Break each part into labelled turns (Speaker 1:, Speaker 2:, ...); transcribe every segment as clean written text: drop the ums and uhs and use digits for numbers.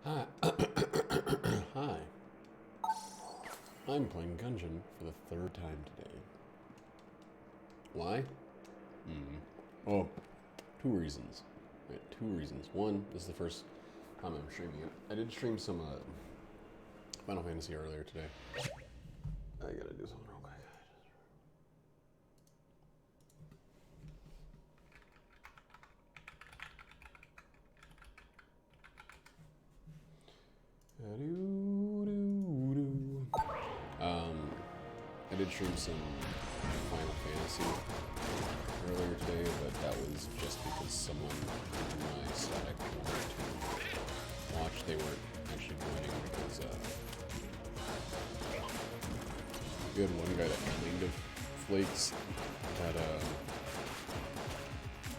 Speaker 1: Hi. Hi. I'm playing Gungeon for the third time today. Why? Oh, two reasons. Right, two reasons. One, this is the first time I'm streaming it. I did stream some Final Fantasy earlier today. I gotta do something real quick. I did stream some Final Fantasy earlier today, but that was just because someone in my Slack wanted to watch. They weren't actually joining because we had one guy that kind of flakes that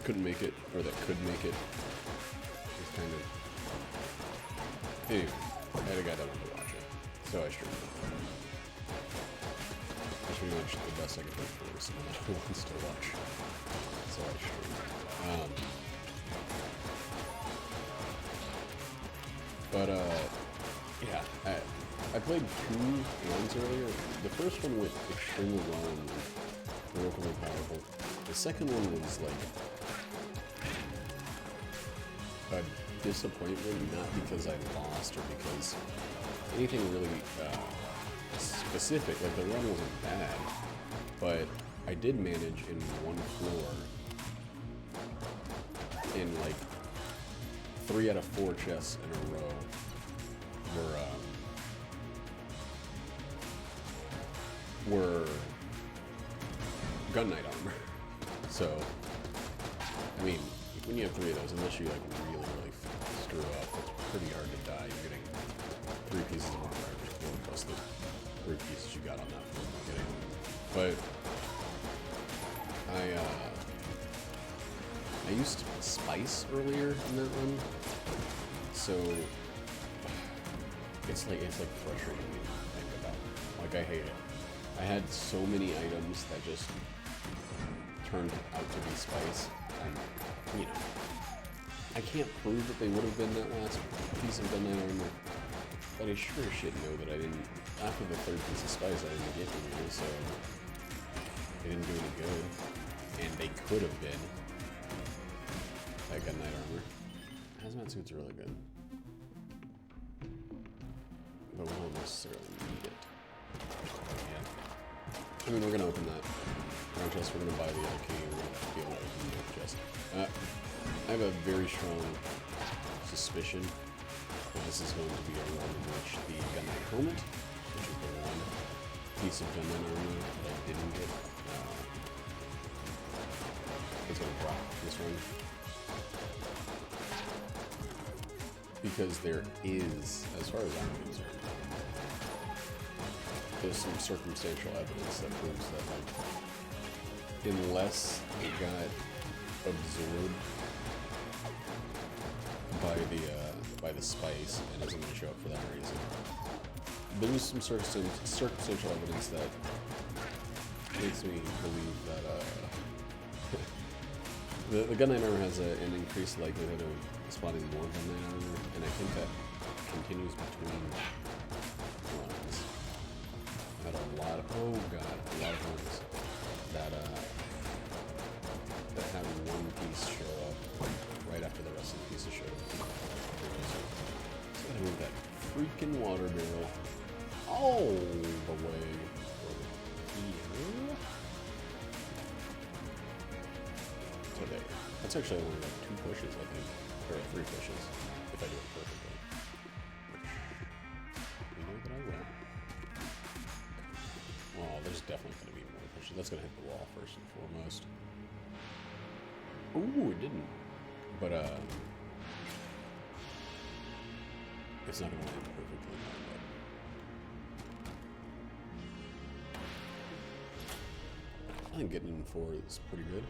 Speaker 1: couldn't make it, or that could make it. It was kind of... Anyway, I had a guy that wanted to watch it, so I streamed it. That's pretty much the best I could hope for someone that wants to watch. So I streamed. Yeah, I played two runs earlier. The first one went extremely well and relatively powerful. The second one was like a disappointment, not because I lost or because anything really specific. Like, the run wasn't bad, but I did manage in one floor in like 3 out of 4 chests in a row were gun knight armor. So, I mean, when you have 3 of those, unless you like really screw up, it's pretty hard to die. You're getting 3 pieces of armor every floor plus the 3 pieces you got on that floor you're getting. But I used spice earlier in that run, so it's like frustrating to think about. Like, I hate it. I had so many items that just turned out to be spice, and you know, I can't prove that they would have been that last piece of gun knight armor, but I sure as shit know that I didn't. After the 3rd piece of spice, I didn't get any, so they didn't do any good, and they could have been. That gun knight armor. Hazmat suits are really good, but we don't necessarily need it. Yeah. I mean, we're gonna open that round chest. We're gonna buy the EtG. We're gonna be able to open the chest. I have a very strong suspicion that this is going to be a run in which the gun knight helmet, which is the one piece of gun knight armor that I didn't get, it's gonna drop this one. Because there is, as far as I'm concerned, there's some circumstantial evidence that proves that, like, unless it got absorbed by the spice and isn't going to show up for that reason, there's some circumstantial evidence that makes me believe that the gun knight armor has an increased likelihood of spawning more gun knight armor, and I think that continues between runs. I had a lot of runs that that had one piece show up right after the rest of the pieces showed up. So I gotta move that freaking water barrel all the way over here to there. That's actually only like 2 pushes, I think, or 3 pushes, if I do it perfectly. Which, you know that I will. Oh, there's definitely going to be more pushes. That's going to hit the wall first and foremost. Ooh, it didn't. But, it's not going to land perfectly. But I think getting in 4 is pretty good.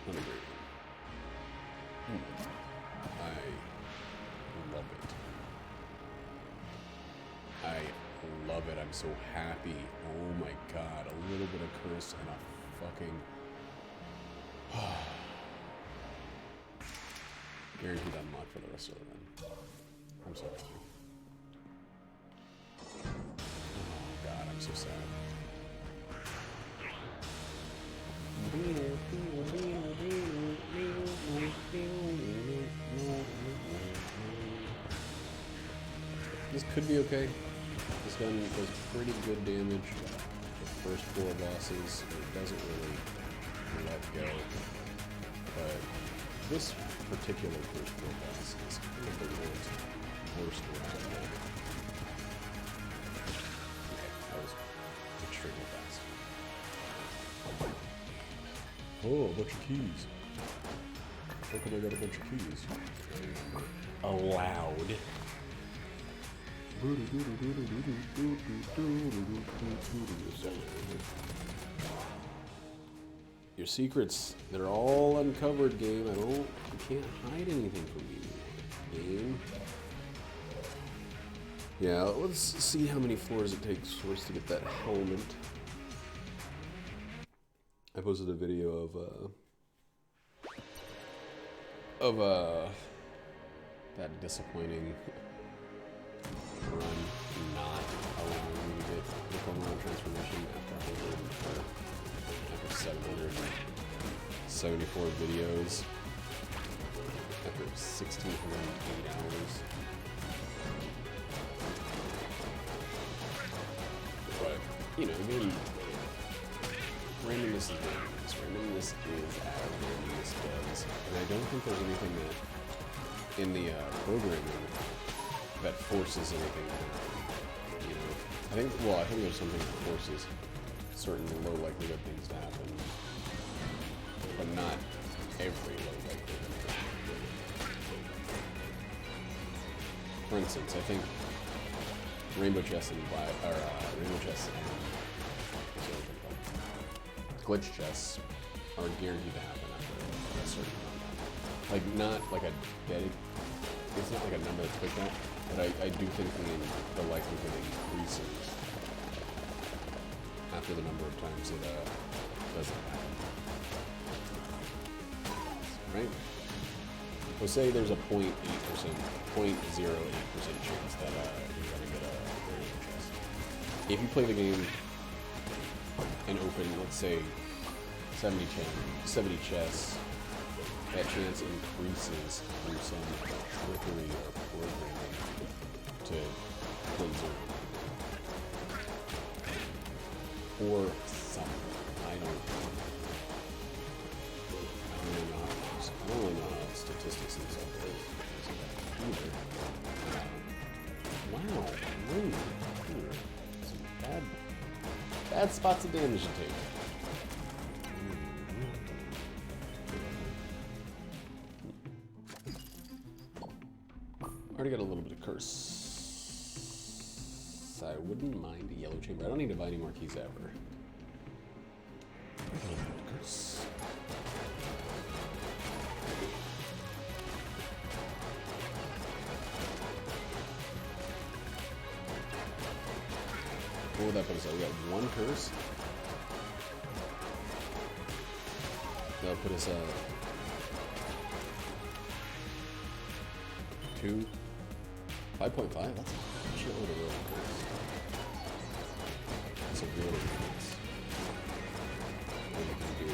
Speaker 1: Not a great one. I love it. love it. I'm so happy. Oh my god. A little bit of curse and a fucking... Guaranteed unlock for the rest of the run. I'm so happy. Oh god, I'm so sad. This could be okay. This gun does pretty good damage. The first 4 bosses, it doesn't really let go. But this particular first 4 boss is kind of the worst around yet. Okay, that was extremely fast. Oh, a bunch of keys. How come I got a bunch of keys? Allowed. Your secrets, they're all uncovered, game. You can't hide anything from you, game. Yeah, let's see how many floors it takes for us to get that helmet. I posted a video of that disappointing run not allowing me to get the Pokemon transformation after 774 videos after 1,608 hours. But, you know, again, randomness is randomness. Randomness is as randomness does. And I don't think there's anything that in the programming that forces anything to happen. You know, I think there's something that forces certain low likelihood things to happen, but not every low likelihood. For instance, I think Rainbow Chests and glitch chests are guaranteed to happen after a certain amount. Like, not like a it's not like a number that's picked out, but I do think the likelihood increases after the number of times it doesn't happen. Right? We'll say there's a 0.08% chance that you're going to get a rainbow chest. If you play the game and open, let's say, 70 chests, that chance increases through some trickery or programming to 0.0. Or something. I don't really know how statistics and stuff either. Wow, really? Some bad spots of damage to take. Already got a little bit of curse. I wouldn't mind a yellow chamber. I don't need to buy any more keys ever. A little bit of curse. What would that put us at? We got 1 curse. That'll put us at 2. 5.5? That's a shitload of roll curse. That's a really nice. What we can do.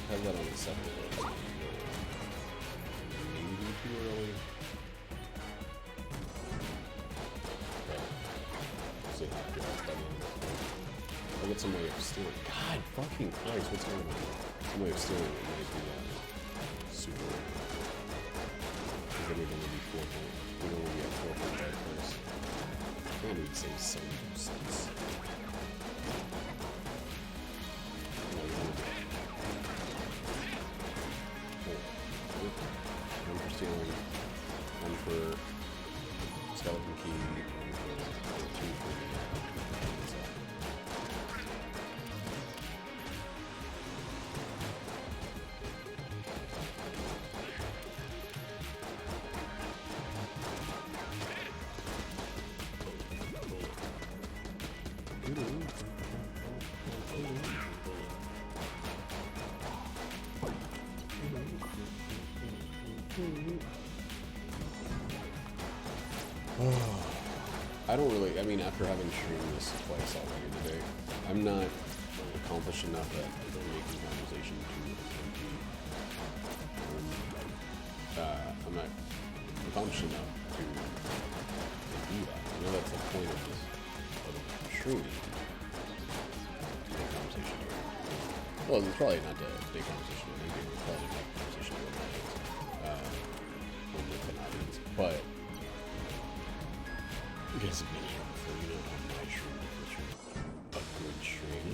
Speaker 1: Have that on the 7th floor. Maybe too early. Okay. See how I feel about that one. I'll get some way of stealing. God fucking Christ, what's going on? Some way of stealing it might be super. We're going to be 4 points. We're going to be at 4.5 first. And we'd save 70 cents. One for stealing, 1 for skeleton key, 1 for 2 for the I don't really, I mean, after having streamed this twice already today, I'm not accomplished enough at making conversation to I'm not accomplished enough to do that. I know that's the point of this streaming. Make conversation to well, it's probably not to make conversation to make it's probably to make conversation to an audience, but I guess it'd be for you know my stream a good stream.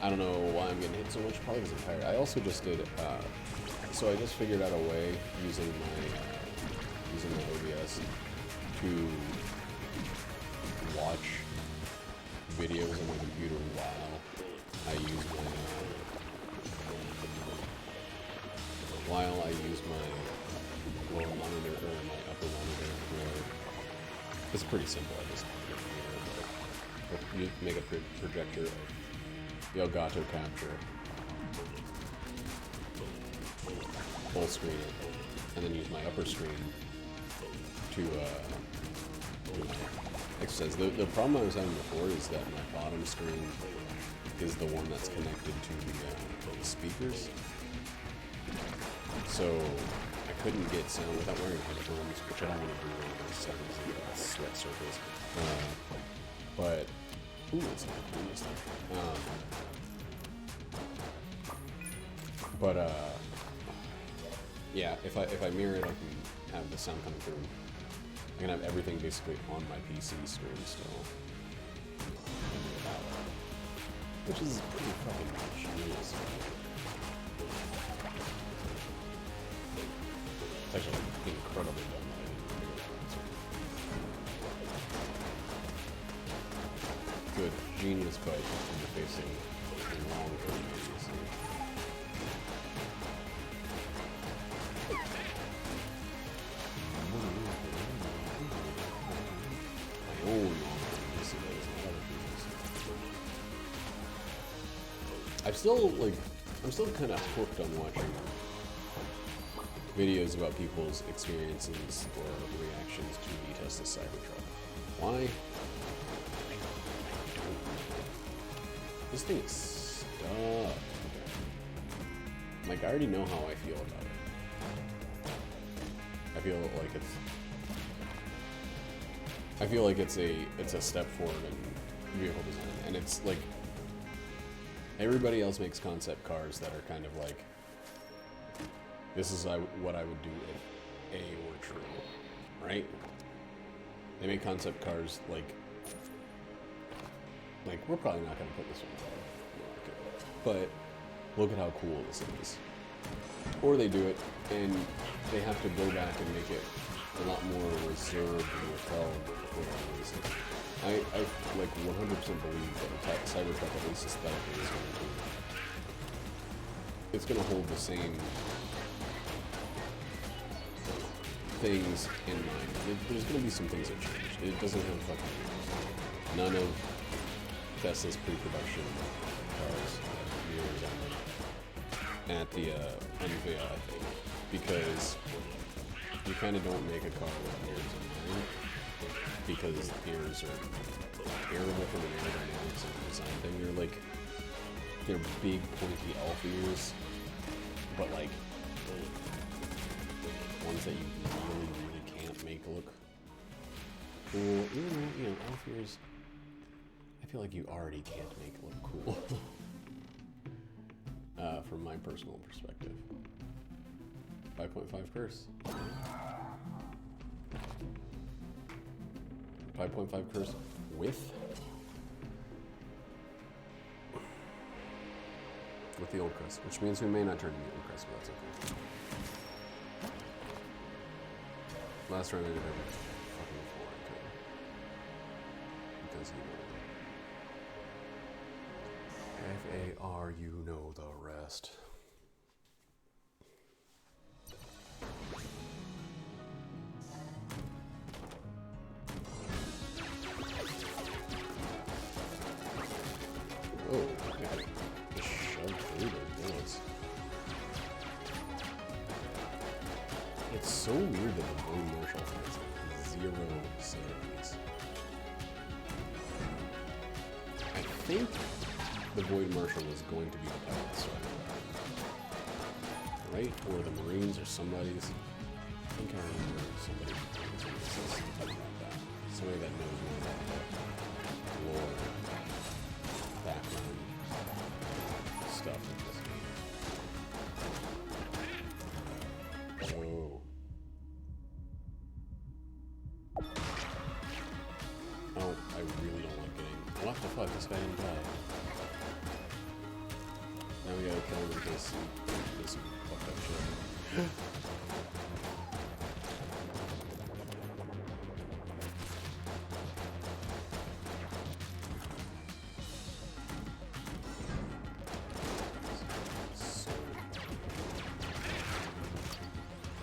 Speaker 1: I don't know why I'm getting hit so much, probably because I'm tired. I also just did, so I just figured out a way using my OBS to watch videos on my computer while I use my lower monitor or my upper monitor. It's pretty simple. I just make a projector of the Elgato capture, full screen it, and then use my upper screen to do my exercise. The problem I was having before is that my bottom screen is the one that's connected to the speakers, so I couldn't get sound without wearing headphones, which I don't want to do in those settings in the sweat circles. But ooh, it's not cool this time. Yeah, if I mirror it, I can have the sound coming through. I can have everything basically on my PC screen still, which is pretty fucking genius. It's actually incredibly done. Good genius by interfacing long-term videos. My own long-term videos, not other people's. I'm still kind of hooked on watching videos about people's experiences or reactions to the Tesla Cybertruck. Why? This thing is stuck. Like, I already know how I feel about it. I feel like it's a step forward in vehicle design, and it's like everybody else makes concept cars that are kind of like, this is what I would do if A were true, right? They make concept cars like we're probably not going to put this one on the market, but look at how cool this is. Or they do it, and they have to go back and make it a lot more reserved and withheld for whatever reason. I 100% believe that the Cybertruck, at least aesthetically, it's going to hold the same things in mind. There's going to be some things that change. It doesn't have fucking none of Tesla's pre-production cars mirrors on them at the unveil, I think, because you kind of don't make a car with mirrors in mind, because mirrors are terrible from an aerodynamics and design thing. They're big pointy elf ears, but like ones that you really can't make look cool. Even elf ears, I feel like you already can't make look cool. From my personal perspective. 5.5 curse. 5.5 curse with the old crest, which means we may not turn in the old crest, but that's okay. Last round I did every fucking floor I could. Because you know. FAR, you know the rest. Oh, yeah. Just shoved through those bullets. It's so weird that the Void Marshal has 0 synergies. I think the Void Marshal is going to be the pilot starter, right? Or the Marines or somebody's. I think I remember somebody about that. Somebody that knows more about the lore, background stuff. Oh. Oh, I really don't like getting. What the fuck? This guy didn't die. Now we gotta kill him in case he does some fucked up shit.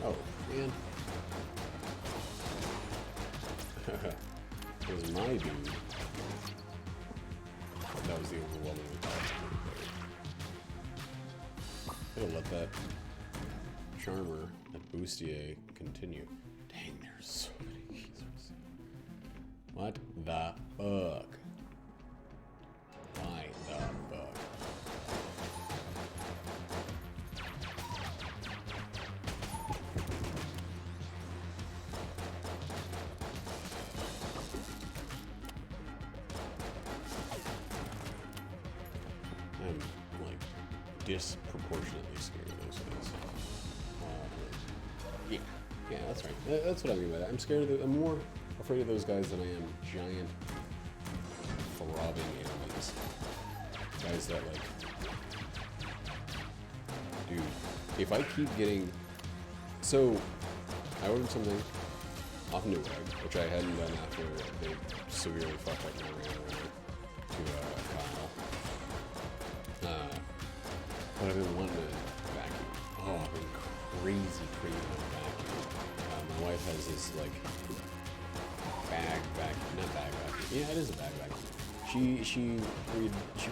Speaker 1: Oh, man. It was my dude. That was the overwhelming power. Gotta let that Charmer, that Bustier, continue. Dang, there's so many users. What the fuck? Why the fuck? I'm like disproportionately scared of those guys. Yeah, that's right. That's what I mean by that. I'm scared of I'm more afraid of those guys than I am giant throbbing enemies. Guys that like, dude, if I keep getting, so I ordered something off Newegg, which I hadn't done after they severely fucked up my RAM order to Kyle. But I've been wanting to vacuum. Oh, I've been crazy craving a vacuum. My wife has this like bag vacuum, not bag vacuum. Yeah, it is a bag vacuum. She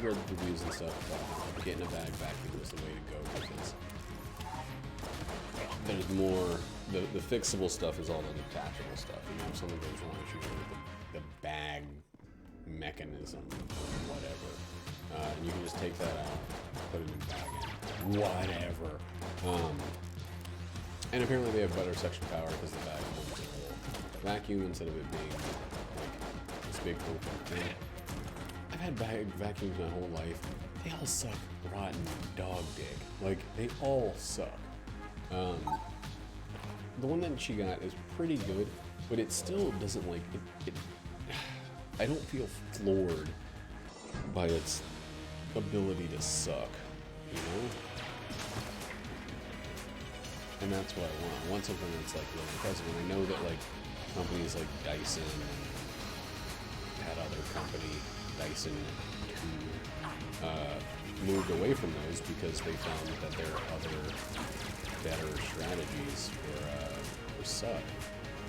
Speaker 1: read reviews and stuff about getting a bag vacuum was the way to go because there's more. The fixable stuff is all the detachable stuff. You know, if something goes wrong, it's usually the bag mechanism or whatever. And you can just take that out, put it in the bag, and whatever. And apparently they have better suction power because the bag holds a whole vacuum instead of it being like this big open thing. I've had bag vacuums my whole life. They all suck rotten dog dick. Like, they all suck. The one that she got is pretty good, but it still doesn't like it. I don't feel floored by its ability to suck, you know? And that's what I want. I want something that's like really impressive. And I know that like companies like Dyson and that other company, Dyson 2, moved away from those because they found that there are other better strategies for suck.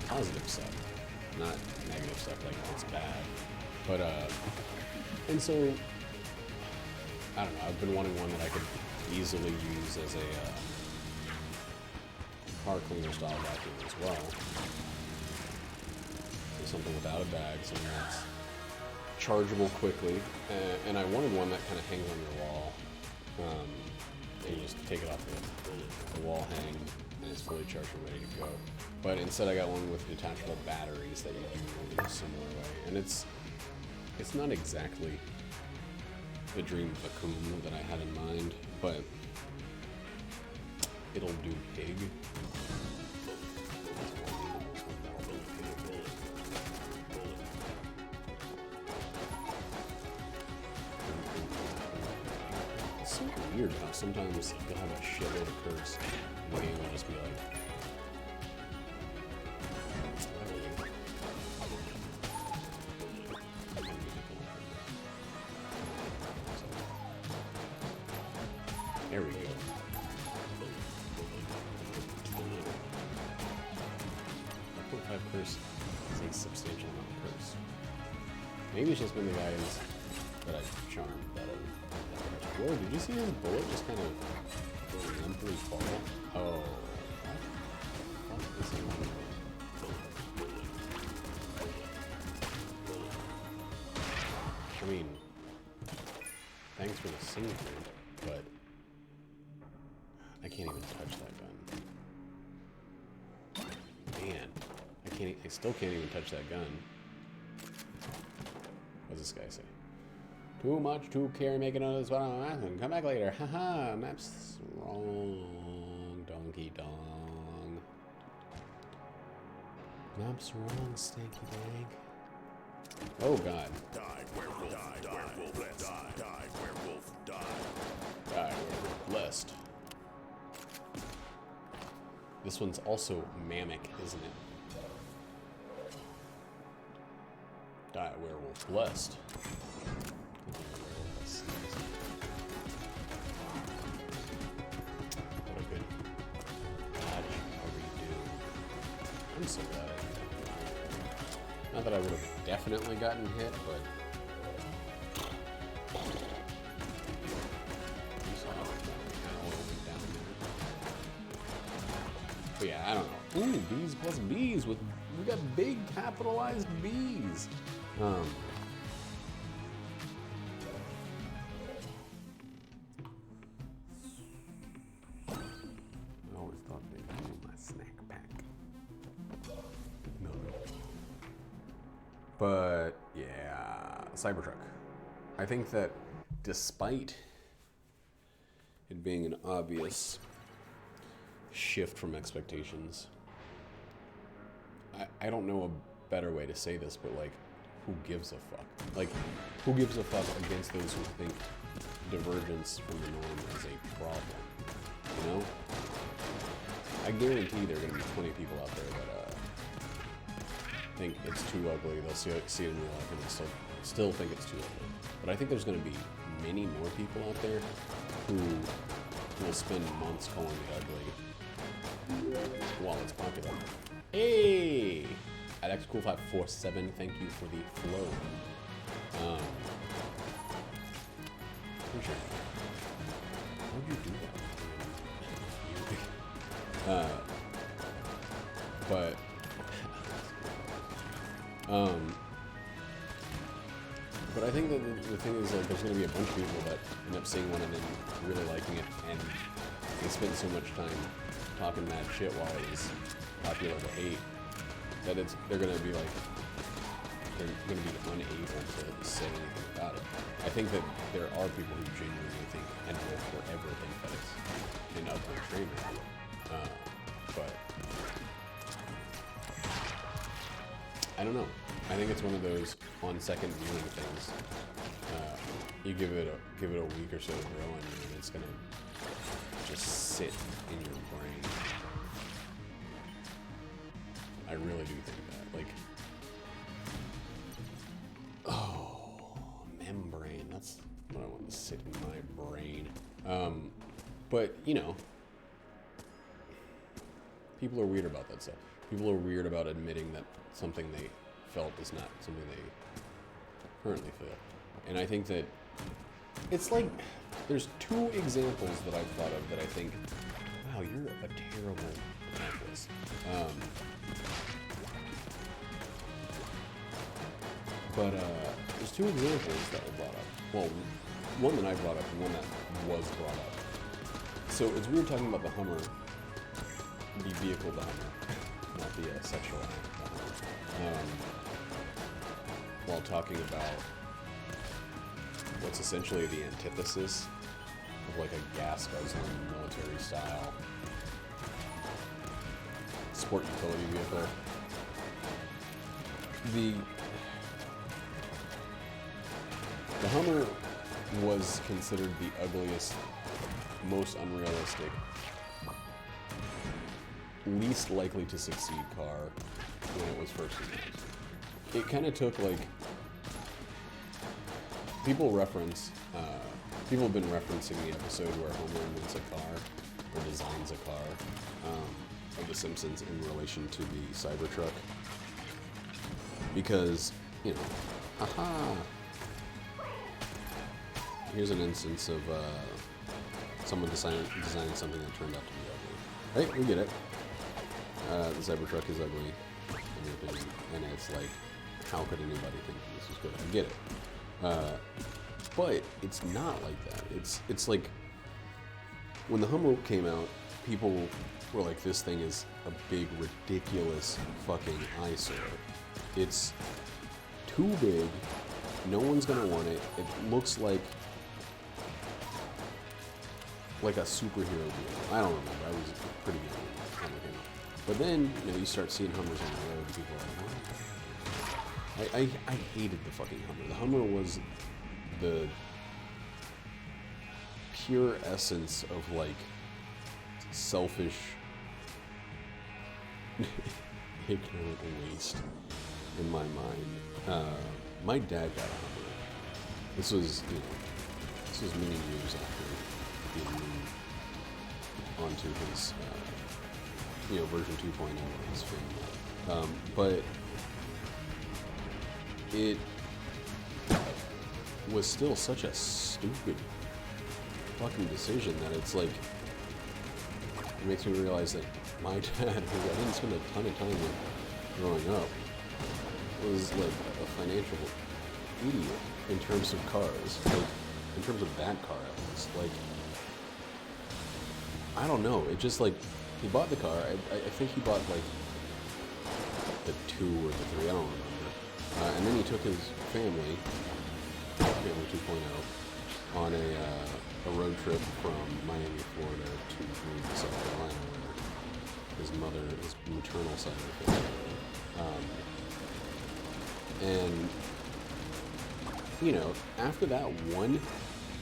Speaker 1: Positive suck. Not negative stuff like it's bad. But and so I don't know, I've been wanting one that I could easily use as a car cleaner style vacuum as well. So something without a bag, something that's chargeable quickly. And I wanted one that kind of hangs on your wall. And you just take it off the wall hang and it's fully charged and ready to go. But instead I got one with detachable batteries that you do in a similar way. And it's not exactly the dream vacuum that I had in mind, but it'll do big. It's so weird how sometimes you'll have a shitload of curse and the game will just be like, There we go. .5 curse is a substantial amount of curse. Maybe it's just been the guys that I've charmed that have... Whoa, did you see his bullet just kind of limply fall? Oh. What the fuck is he doing? I mean, thanks for the singing, but I can't even touch that gun. Man, I still can't even touch that gun. What's this guy say? Too much to carry, make another spot on the map and come back later. Haha, map's wrong, donkey dong. Map's wrong, stinky dang. Oh god.
Speaker 2: Die, werewolf, die, werewolf, blessed. Die, werewolf, die.
Speaker 1: Die, werewolf, blessed. This one's also Mammoth, isn't it? Die, werewolf, blessed. What a good dodge or redo. I'm so glad I did that. Not that I would have definitely gotten hit, but you saw how it kind of went down there. But yeah, I don't know. Ooh, B's plus B's with we got big capitalized B's. I always thought they'd be my snack pack. No. But yeah, Cybertruck. I think that despite it being an obvious shift from expectations, I don't know a better way to say this, but like, who gives a fuck? Like, who gives a fuck against those who think divergence from the norm is a problem? You know? I guarantee there are going to be plenty of people out there that think it's too ugly. They'll see it in real life and they'll still think it's too ugly. But I think there's going to be many more people out there who will spend months calling it ugly while it's popular. Hey! AlexCool547, thank you for the flow. Sure. How'd you do that? But I think that the thing is, like, there's going to be a bunch of people that end up seeing one and then really liking it, and they spend so much time talking mad shit while it is popular to hate, that they're going to be like, they're going to be unable to say anything about it. I think that there are people who genuinely think and will forever think that it's an ugly trainer. But I don't know. I think it's one of those on second viewing things. You give it a week or so to grow on you, and it's gonna just sit in your brain. I really do think that. Like, oh, membrane. That's what I want to sit in my brain. But you know, people are weird about that stuff. People are weird about admitting that something they felt is not something they currently feel. And I think that it's like, there's two examples that I've thought of that I think, wow, you're a terrible actress. But there's two examples that were brought up. Well, one that I brought up and one that was brought up. So it's weird talking about the Hummer, the vehicle, the Hummer, not the sexual act, the Hummer, while talking about what's essentially the antithesis of like a gas guzzling military style sport utility vehicle. The Hummer was considered the ugliest, most unrealistic, least likely to succeed car when it was first announced. It kind of took like people reference, people have been referencing the episode where Homer invents a car, or designs a car, of The Simpsons in relation to the Cybertruck. Because, you know, haha, here's an instance of someone designing something that turned out to be ugly. Right, we get it. The Cybertruck is ugly, in your opinion, and it's like, how could anybody think this was good? I get it. But it's not like that. It's like, when the Hummer came out, people were like, this thing is a big, ridiculous fucking eyesore. It's too big, no one's gonna want it. It looks like a superhero deal. I don't remember, I was pretty young when the Hummer came out. But then, you know, you start seeing Hummers on the road, and people are like, oh, I hated the fucking Hummer. The Hummer was the pure essence of, like, selfish, ignorant waste in my mind. My dad got a Hummer. This was, you know, this was many years after he moved onto his, you know, version 2.0 of his family. But it was still such a stupid fucking decision that it's like, it makes me realize that my dad, who I didn't spend a ton of time with growing up, was like a financial idiot in terms of cars, like in terms of that car at least. Like, I don't know, it just like, he bought the car, I think he bought like the 2 or the 3, I don't remember, and then he took his family 2.0, on a road trip from Miami, Florida to Greenville, South Carolina, where his mother, his maternal side of the family. And, you know, after that one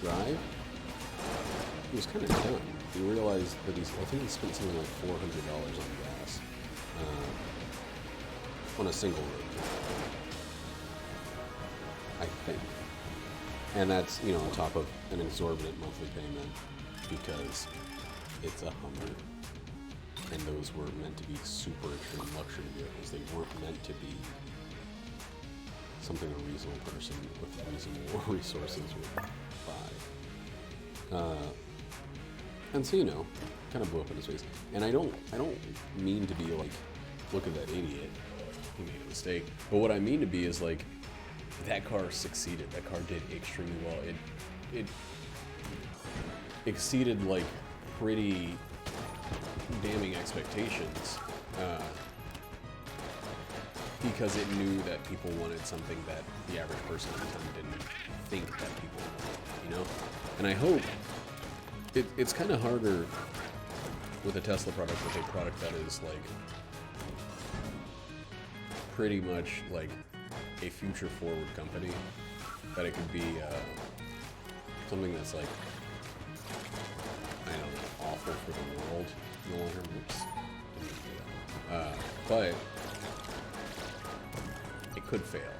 Speaker 1: drive, he was kind of done. He realized that I think he spent something like $400 on gas on a single road trip, I think. And that's, you know, on top of an exorbitant monthly payment, because it's a Hummer, and those were meant to be super extreme luxury vehicles. They weren't meant to be something a reasonable person with reasonable resources would buy. And so, you know, kind of blew up in his face. And I don't mean to be like, look at that idiot, he made a mistake. But what I mean to be is like, that car succeeded. That car did extremely well. It exceeded like pretty damning expectations, because it knew that people wanted something that the average person at the time didn't think that people wanted, you know? And I hope it's kind of harder with a Tesla product, with a product that is like pretty much like a future forward company, that it could be something that's like, I don't know, awful for the world in the long term. Oops. Didn't do that. But it could fail.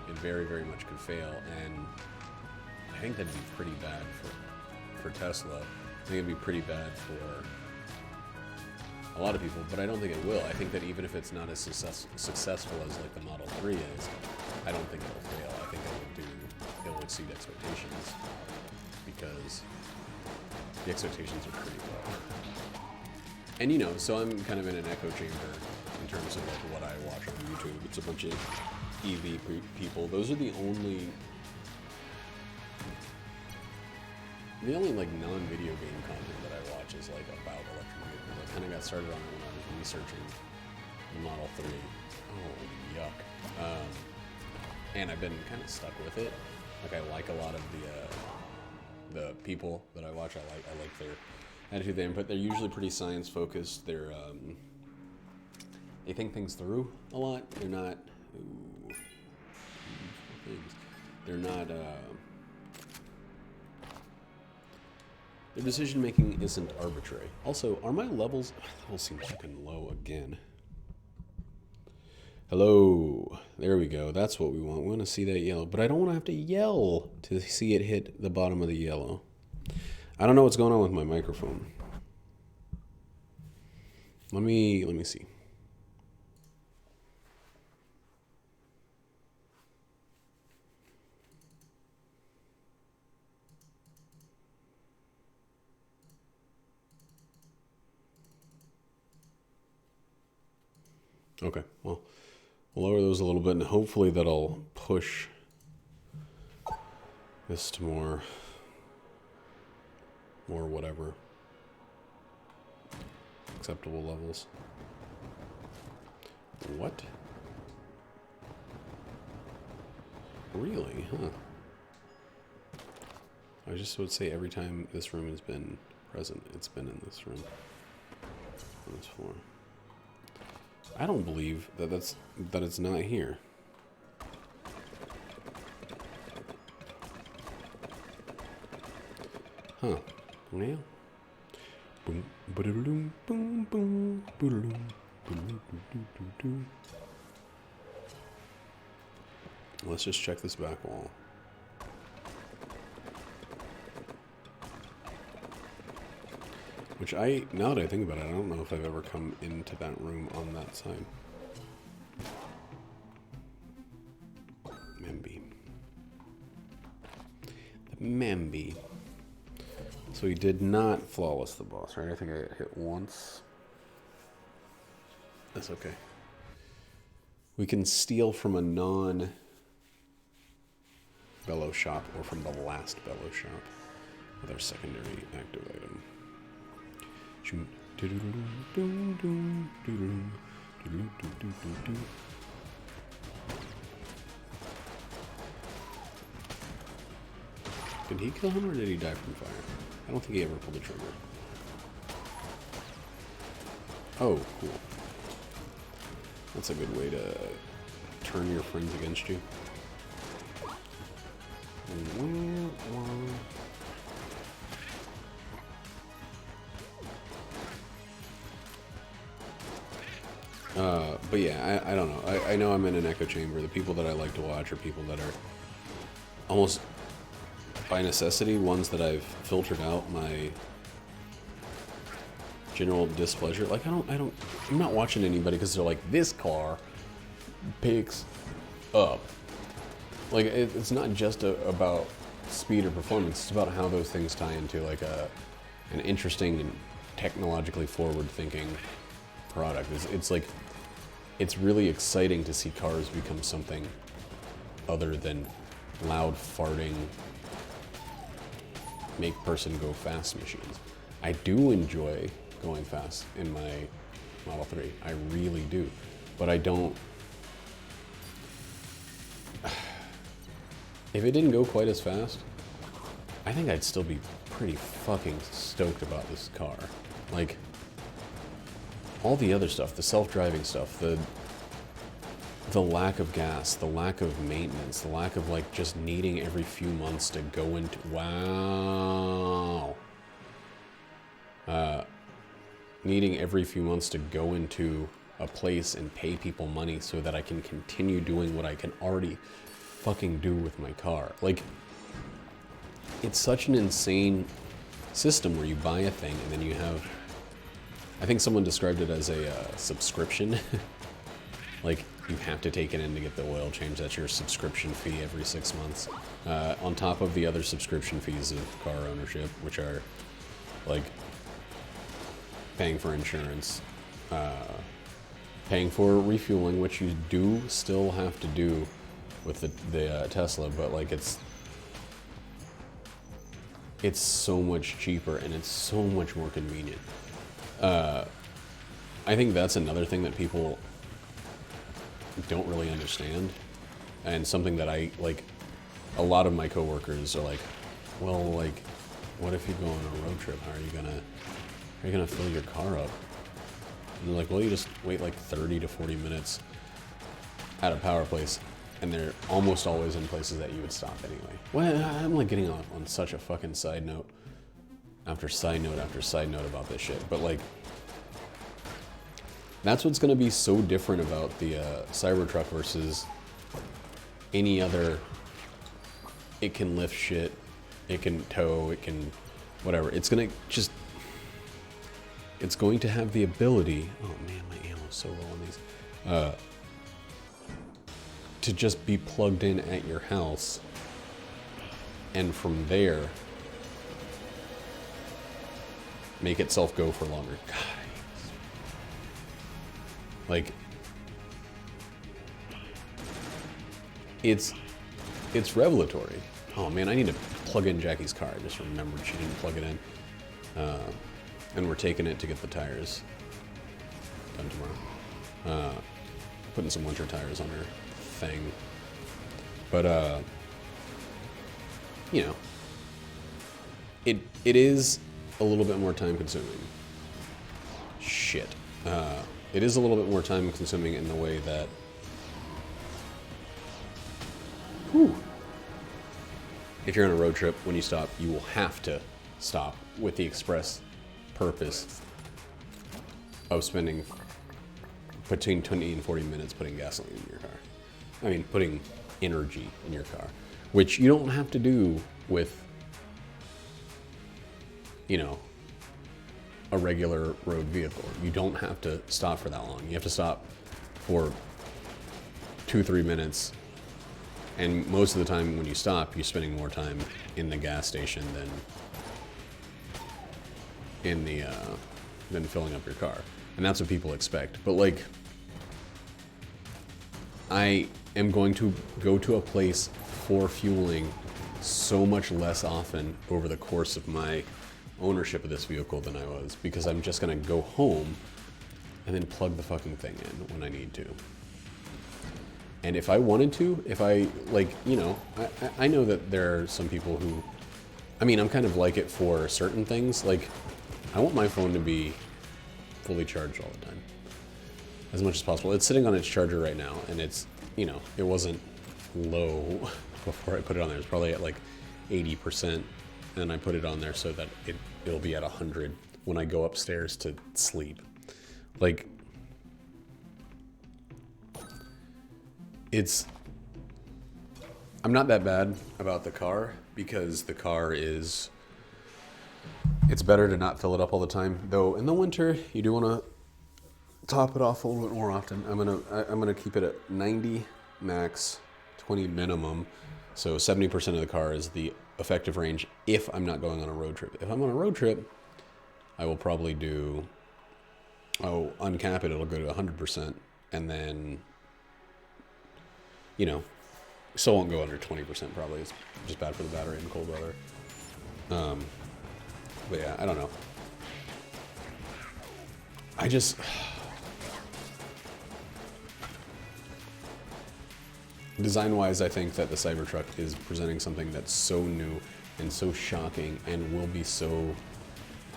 Speaker 1: It very, very much could fail, and I think that'd be pretty bad for Tesla. I think it'd be pretty bad for a lot of people, but I don't think it will. I think that even if it's not as successful as like the Model 3 is, I don't think it'll fail. I think it'll exceed expectations, because the expectations are pretty low. And you know, so I'm kind of in an echo chamber in terms of like what I watch on YouTube. It's a bunch of EV people. Those are the only like non-video game content that I watch is like about electric vehicles. I kind of got started on it when I was researching the Model 3. Oh, yuck. And I've been kind of stuck with it. Like, I like a lot of the people that I watch. I like their attitude, their input. They're usually pretty science focused. They think things through a lot. They're not. They're not. Their decision making isn't arbitrary. Also, are my levels? Levels seem fucking low again. Hello. There we go. That's what we want. We want to see that yellow. But I don't want to have to yell to see it hit the bottom of the yellow. I don't know what's going on with my microphone. Let me see. Okay, well, we'll lower those a little bit, and hopefully that'll push this to more whatever acceptable levels. What? Really? Huh. I just would say every time this room has been present, it's been in this room. On this floor. I don't believe that it's not here. Huh. Well. Boom, ba-da-dum, boom, boom, ba-da-dum, ba-da-dum. Let's just check this back wall. Which now that I think about it, I don't know if I've ever come into that room on that side. Memby. The Memby. So he did not flawless the boss, right? I think I hit once. That's okay. We can steal from a non-bellow shop or from the last bellow shop with our secondary active item. Did he kill him or did he die from fire? I don't think he ever pulled the trigger. Oh, cool. That's a good way to turn your friends against you. But yeah, I don't know. I know I'm in an echo chamber. The people that I like to watch are people that are almost by necessity ones that I've filtered out my general displeasure. Like I'm not watching anybody because they're like, this car picks up. Like it's not just about speed or performance. It's about how those things tie into like an interesting and technologically forward-thinking product. It's like it's really exciting to see cars become something other than loud farting make person go fast machines. I do enjoy going fast in my Model 3. I really do. But I don't... If it didn't go quite as fast, I think I'd still be pretty fucking stoked about this car. Like, all the other stuff, the self-driving stuff, the lack of gas, the lack of maintenance, the lack of like just needing every few months to go into... Wow. Needing every few months to go into a place and pay people money so that I can continue doing what I can already fucking do with my car. Like, it's such an insane system where you buy a thing and then you have... I think someone described it as a subscription. Like, you have to take it in to get the oil change. That's your subscription fee every 6 months. On top of the other subscription fees of car ownership, which are, like, paying for insurance, paying for refueling, which you do still have to do with the Tesla, but, like, it's so much cheaper and it's so much more convenient. I think that's another thing that people don't really understand, and something that I like. A lot of my coworkers are like, "Well, like, what if you go on a road trip? How are you gonna fill your car up?" And they're like, "Well, you just wait like 30 to 40 minutes at a power place, and they're almost always in places that you would stop anyway." Well, I'm like getting on such a fucking side note after side note after side note about this shit, but like, That's what's going to be so different about the Cybertruck versus any other. It can lift shit, it can tow, it can whatever. It's going to just, it's going to have the ability, oh man, my ammo's so low on these, to just be plugged in at your house, and from there, make itself go for longer. God, like, it's revelatory. Oh man, I need to plug in Jackie's car. I just remembered she didn't plug it in. And we're taking it to get the tires done tomorrow. Putting some winter tires on her thing. But, you know, it is a little bit more time consuming. Shit. It is a little bit more time consuming in the way that, whew, if you're on a road trip, when you stop, you will have to stop with the express purpose of spending between 20 and 40 minutes putting gasoline in your car. I mean, putting energy in your car, which you don't have to do with, you know, a regular road vehicle. You don't have to stop for that long. You have to stop for 2-3 minutes. And most of the time when you stop, you're spending more time in the gas station than in the than filling up your car. And that's what people expect. But like, I am going to go to a place for fueling so much less often over the course of my ownership of this vehicle than I was, because I'm just gonna go home and then plug the fucking thing in when I need to. And if I wanted to, if I, like, you know, I know that there are some people who, I mean, I'm kind of like it for certain things. Like, I want my phone to be fully charged all the time, as much as possible. It's sitting on its charger right now, and it's, you know, it wasn't low before I put it on there. It's probably at like 80%, and I put it on there so that it'll be at 100 when I go upstairs to sleep. Like, I'm not that bad about the car, because the car it's better to not fill it up all the time. Though in the winter, you do want to top it off a little bit more often. I'm gonna keep it at 90 max, 20 minimum. So 70% of the car is the effective range if I'm not going on a road trip. If I'm on a road trip, I will probably uncap it, it'll go to 100%, and then, you know, still won't go under 20% probably. It's just bad for the battery in cold weather. But yeah, I don't know. I just... Design-wise, I think that the Cybertruck is presenting something that's so new and so shocking and will be so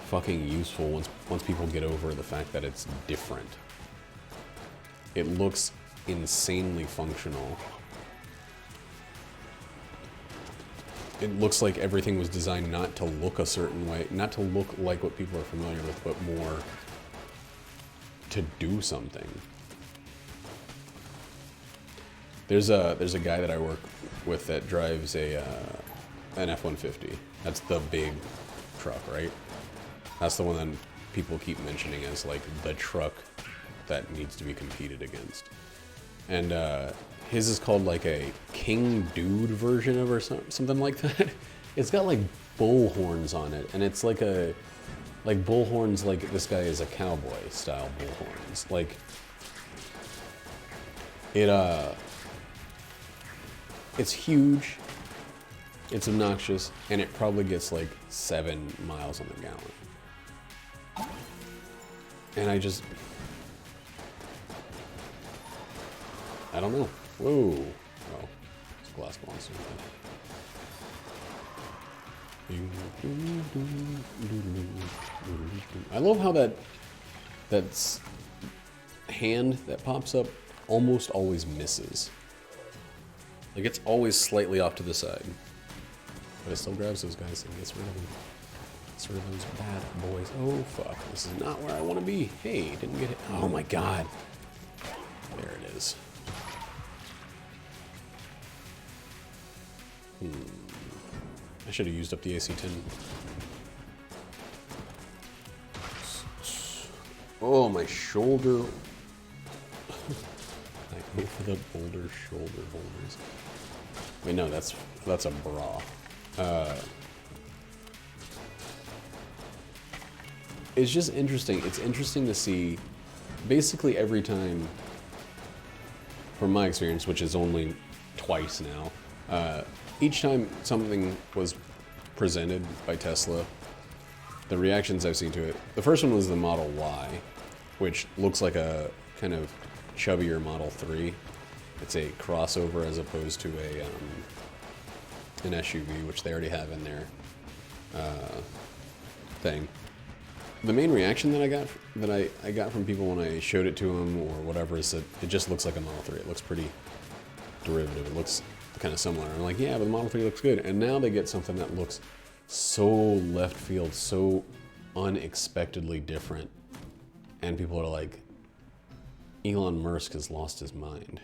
Speaker 1: fucking useful once people get over the fact that it's different. It looks insanely functional. It looks like everything was designed not to look a certain way, not to look like what people are familiar with, but more to do something. There's a guy that I work with that drives an F-150. That's the big truck, right? That's the one that people keep mentioning as like the truck that needs to be competed against. And his is called like a King Dude version of, or something like that. It's got like bull horns on it, and it's like bull horns, like this guy is a cowboy style bull horns. Like it's huge, it's obnoxious, and it probably gets like 7 miles on the gallon. And I don't know. Whoa. Oh, it's a glass monster. I love how that's hand that pops up almost always misses. Like, it's always slightly off to the side. But it still grabs those guys and gets rid of them. Answer those bad boys. Oh, fuck. This is not where I want to be. Hey, didn't get it. Oh, my God. There it is. I should have used up the AC-10. Oh, my shoulder. I wait for the boulder shoulder holders. Wait, no, that's a bra. It's just interesting. It's interesting to see basically every time, from my experience, which is only twice now, each time something was presented by Tesla, the reactions I've seen to it, the first one was the Model Y, which looks like a kind of chubbier Model 3. It's a crossover as opposed to an SUV, which they already have in their thing. The main reaction that I got from people when I showed it to them or whatever is that it just looks like a Model 3. It looks pretty derivative. It looks kind of similar. I'm like, yeah, but the Model 3 looks good. And now they get something that looks so left field, so unexpectedly different. And people are like, Elon Musk has lost his mind.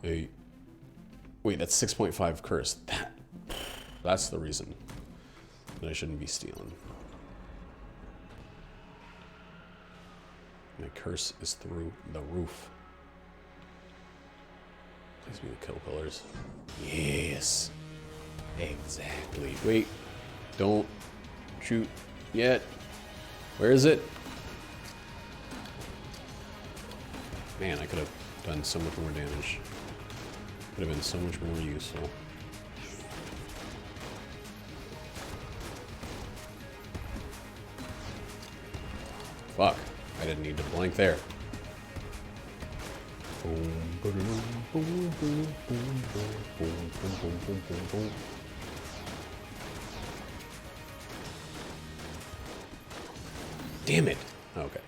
Speaker 1: Hey, wait, that's 6.5 curse. That's the reason that I shouldn't be stealing. My curse is through the roof. Please be the kill pillars. Yes. Exactly. Wait. Don't shoot yet. Where is it? Man, I could have done so much more damage. Could have been so much more useful. Fuck. I didn't need to blank there. Damn it. Okay.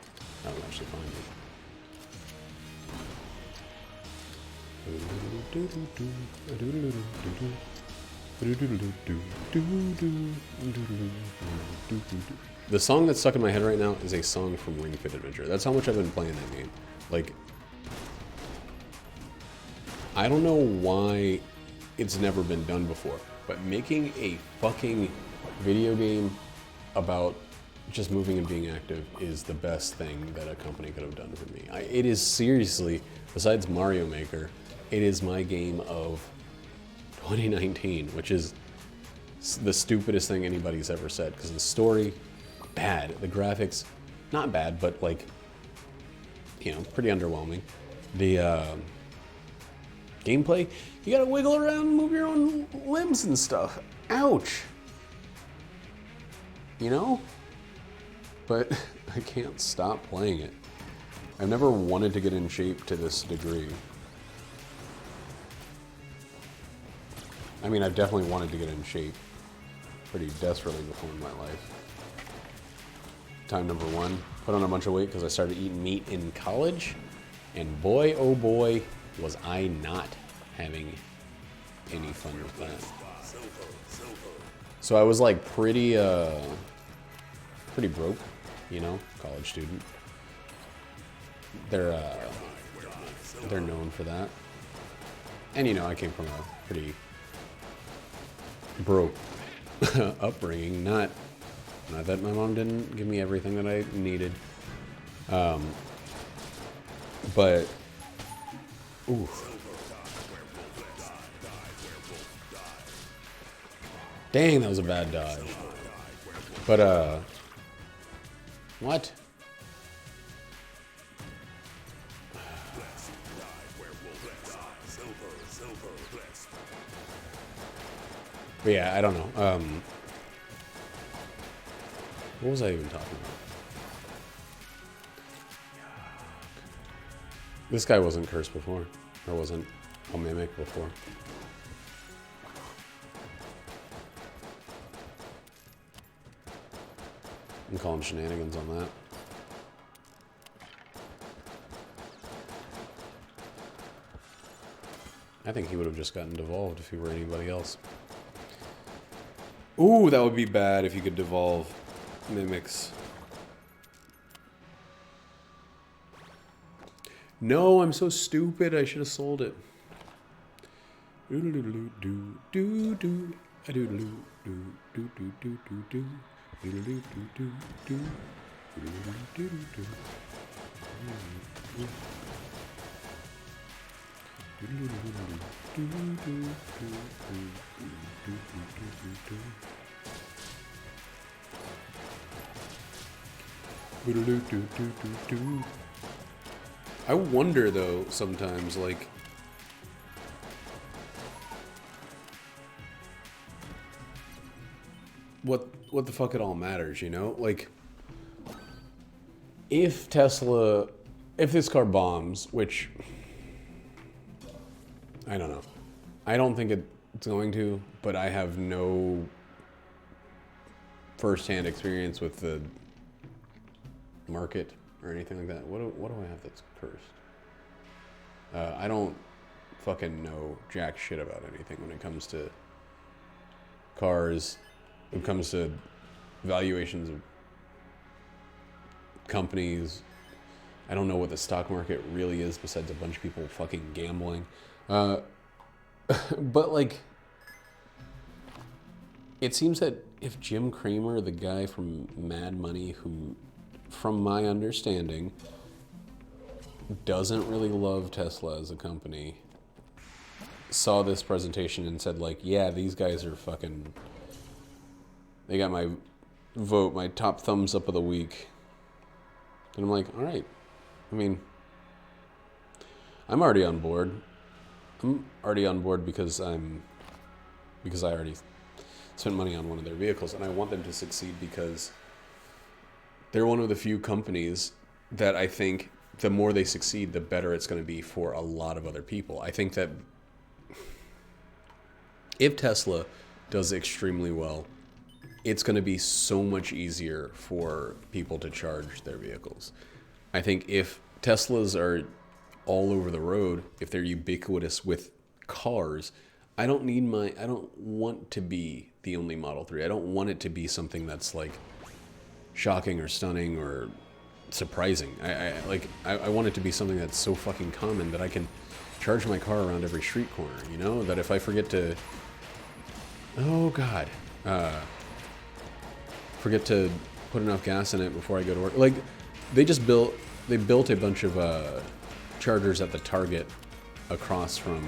Speaker 1: That will actually find me. The song that's stuck in my head right now is a song from Ring Fit Adventure. That's how much I've been playing that game. Like, I don't know why it's never been done before, but making a fucking video game about just moving and being active is the best thing that a company could have done for me. It is seriously, besides Mario Maker, it is my game of 2019, which is the stupidest thing anybody's ever said, because the story, bad. The graphics, not bad, but like, you know, pretty underwhelming. The gameplay, you gotta wiggle around and move your own limbs and stuff. Ouch! You know? But I can't stop playing it. I've never wanted to get in shape to this degree. I mean, I've definitely wanted to get in shape pretty desperately before in my life. Time number one, put on a bunch of weight because I started eating meat in college. And boy, oh boy, was I not having any fun with that. So I was like pretty broke, you know, college student. They're known for that. And you know, I came from a pretty broke upbringing. Not that my mom didn't give me everything that I needed. But ooh. Dang, that was a bad dodge. But what? But yeah, I don't know. What was I even talking about? This guy wasn't cursed before. Or wasn't a mimic before. I'm calling shenanigans on that. I think he would have just gotten devolved if he were anybody else. Ooh, that would be bad if you could devolve mimics. No, I'm so stupid. I should have sold it. I wonder though sometimes, like, what the fuck it all matters, you know? Like, if this car bombs, which I don't know, I don't think it's going to, but I have no first-hand experience with the market or anything like that. What do I have that's cursed? I don't fucking know jack shit about anything when it comes to cars, when it comes to valuations of companies. I don't know what the stock market really is besides a bunch of people fucking gambling. But like, it seems that if Jim Cramer, the guy from Mad Money, who, from my understanding, doesn't really love Tesla as a company, saw this presentation and said, like, yeah, these guys are fucking, they got my vote, my top thumbs up of the week. And I'm like, all right. I mean, I'm already on board. I'm already on board because I already spent money on one of their vehicles, and I want them to succeed because they're one of the few companies that I think the more they succeed, the better it's going to be for a lot of other people. I think that if Tesla does extremely well, it's going to be so much easier for people to charge their vehicles. I think if Teslas are all over the road, if they're ubiquitous with cars, I don't want to be the only Model 3. I don't want it to be something that's like shocking or stunning or surprising. I want it to be something that's so fucking common that I can charge my car around every street corner, you know? That if I forget to, forget to put enough gas in it before I go to work. Like, they built a bunch of chargers at the Target across from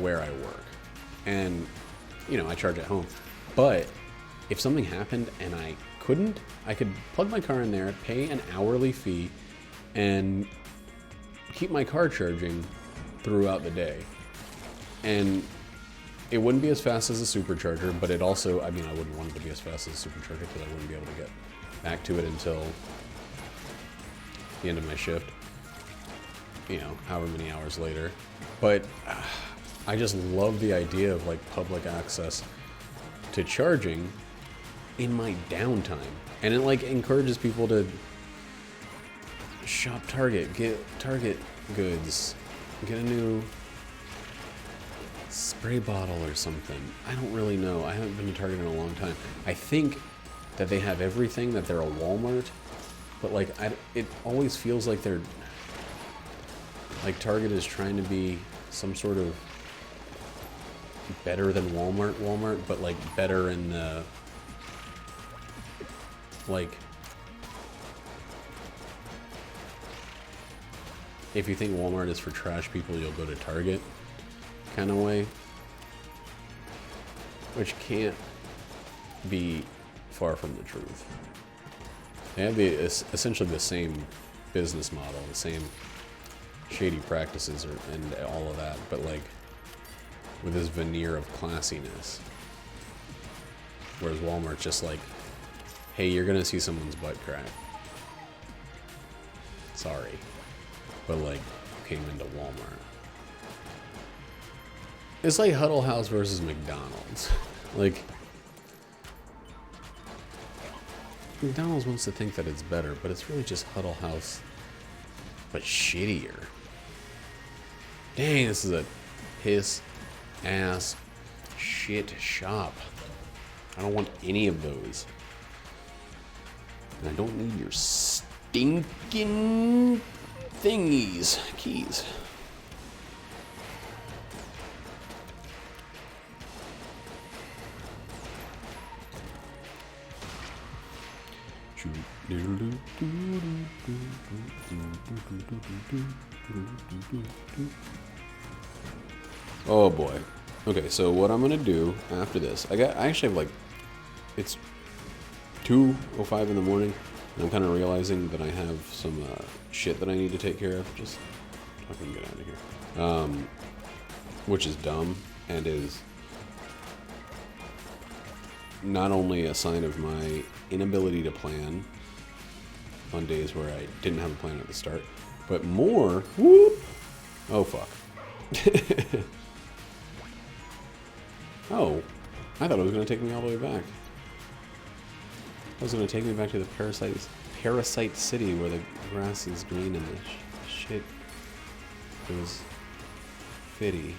Speaker 1: where I work. And, you know, I charge at home. But if something happened and I could plug my car in there, pay an hourly fee, and keep my car charging throughout the day. And it wouldn't be as fast as a supercharger, but it also, I mean, I wouldn't want it to be as fast as a supercharger because I wouldn't be able to get back to it until the end of my shift, you know, however many hours later. But I just love the idea of like public access to charging in my downtime. And it like encourages people to shop Target, get Target goods, get a new spray bottle or something. I don't really know. I haven't been to Target in a long time. I think that they have everything, that they're a Walmart, but like it always feels like they're like Target is trying to be some sort of better than Walmart, but like better in the like, if you think Walmart is for trash people, you'll go to Target kind of way, which can't be far from the truth. They have essentially the same business model, the same shady practices and all of that, but like with this veneer of classiness. Whereas Walmart's just like, hey, you're gonna see someone's butt crack. Sorry. But like, you came into Walmart. It's like Huddle House versus McDonald's. Like, McDonald's wants to think that it's better, but it's really just Huddle House, but shittier. Dang, this is a piss ass shit shop. I don't want any of those. And I don't need your stinking keys. Oh boy. Okay, so what I'm gonna do after this, I actually have like, it's 2:05 in the morning, and I'm kind of realizing that I have some shit that I need to take care of. Just fucking get out of here. Which is dumb and is not only a sign of my inability to plan on days where I didn't have a plan at the start, but more, whoop, oh fuck. Oh, I thought it was going to take me all the way back. It was going to take me back to the Parasite City where the grass is green and the shit goes fitty.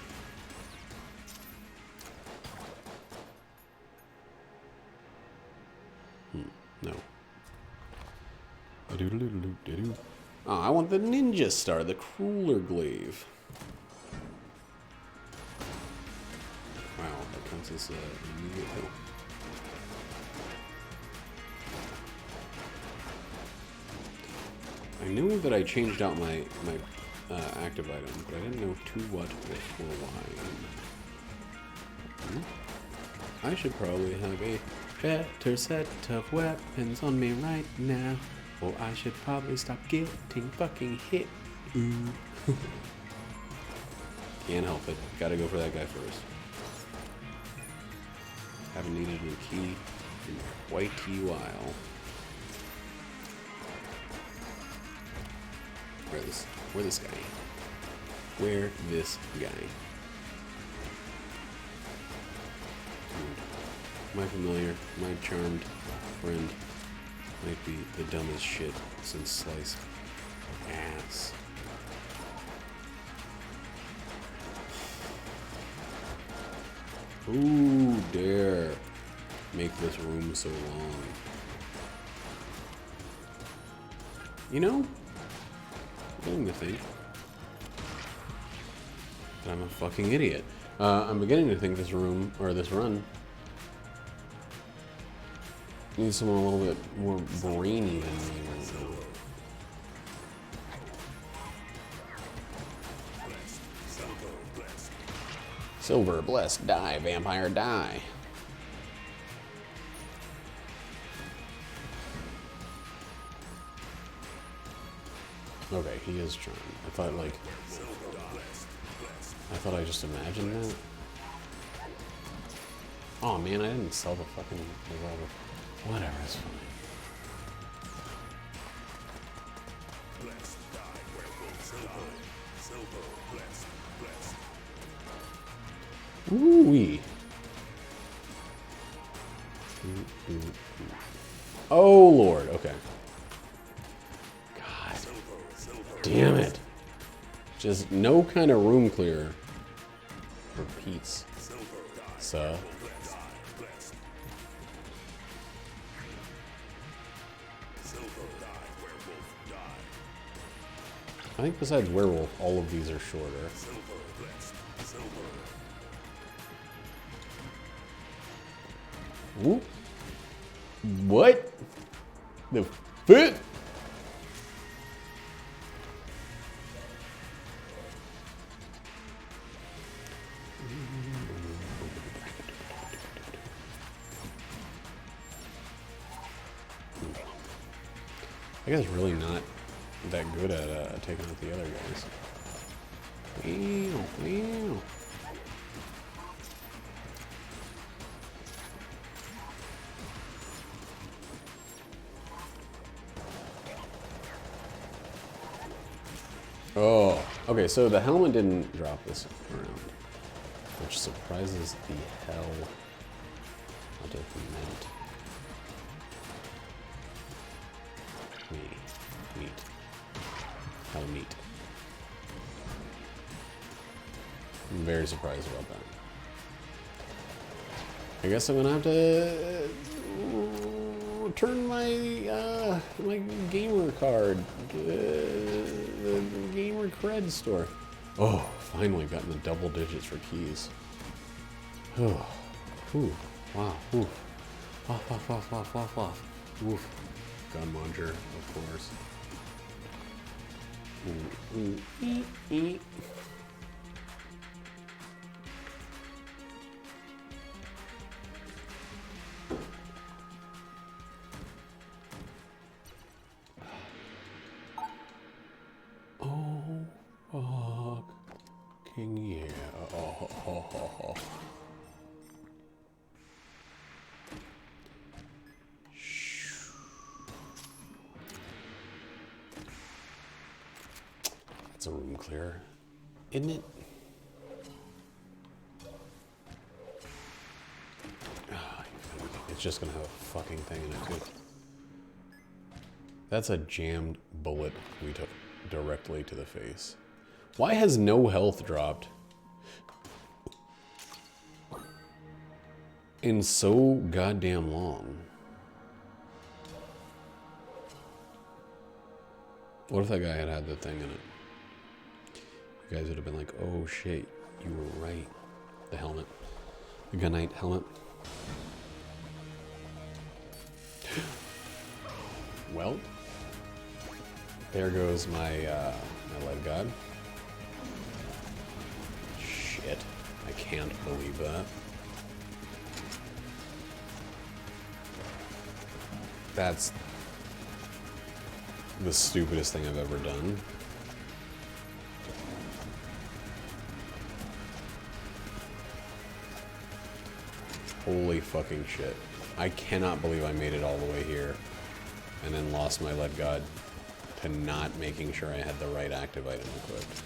Speaker 1: No. Oh, I want the ninja star, the crueler glaive. Wow, that counts as an immediate hit. I knew that I changed out my active item, but I didn't know to what or why. I should probably have a better set of weapons on me right now, or I should probably stop getting fucking hit. Ooh. Can't help it. Gotta go for that guy first. Haven't needed a key in quite a while. Where this guy? Where this guy? My familiar, my charmed friend might be the dumbest shit since sliced ass. Who dare make this room so long? You know, I'm beginning to think that I'm a fucking idiot. I'm beginning to think this room, or this run, needs someone a little bit more brainy than me right now. Silver, blessed, die, vampire, die. Okay, he is charmed. I thought I just imagined that. Oh man, I didn't sell the fucking revolver. Whatever, it's fine. Ooh-wee. Oh Lord, okay. God damn it. Just no kind of room clear for Pete's. So. I think besides werewolf, all of these are shorter. Ooh. What? The foot? I guess really not that good at taking out the other guys. Wow, wow. Oh, okay, so the helmet didn't drop this round, which surprises the hell out of me. Neat. How neat. I'm very surprised about that. I guess I'm gonna have to return my my gamer card to the gamer cred store. Oh, finally gotten the double digits for keys. Oh, ooh, wow, ooh, off. Oof. Gun muncher, of course. Oh, fucking yeah. Oh. That's a room clear, isn't it? It's just gonna have a fucking thing in it too. That's a jammed bullet we took directly to the face. Why has no health dropped in so goddamn long? What if that guy had had the thing in it? You guys would have been like, oh shit, you were right. The helmet. The gunite helmet. Well, there goes my my lead god. Shit, I can't believe that. That's the stupidest thing I've ever done. Holy fucking shit. I cannot believe I made it all the way here and then lost my lead god to not making sure I had the right active item equipped.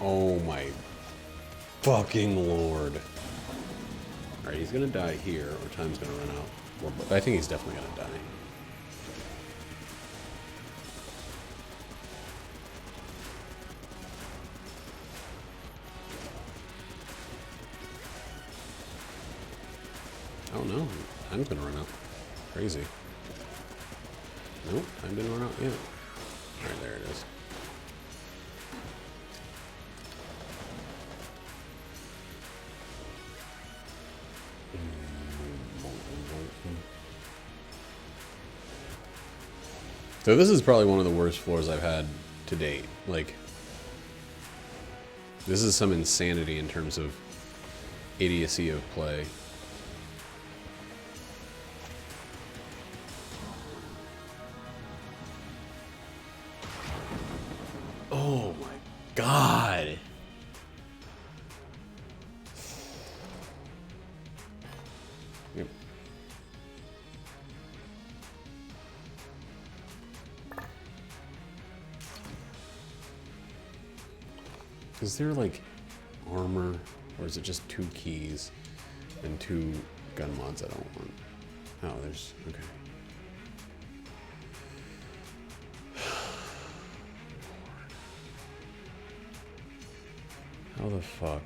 Speaker 1: Oh my fucking lord. Alright, he's gonna die here, or time's gonna run out. Well, I think he's definitely gonna die. Oh no, time's gonna run out. Crazy. Nope, time didn't run out yet. Alright, there it is. So this is probably one of the worst floors I've had to date. Like, this is some insanity in terms of idiocy of play. Oh my god. Yep. Is there like armor, or is it just 2 keys and 2 gun mods I don't want? Oh, there's, okay. How the fuck?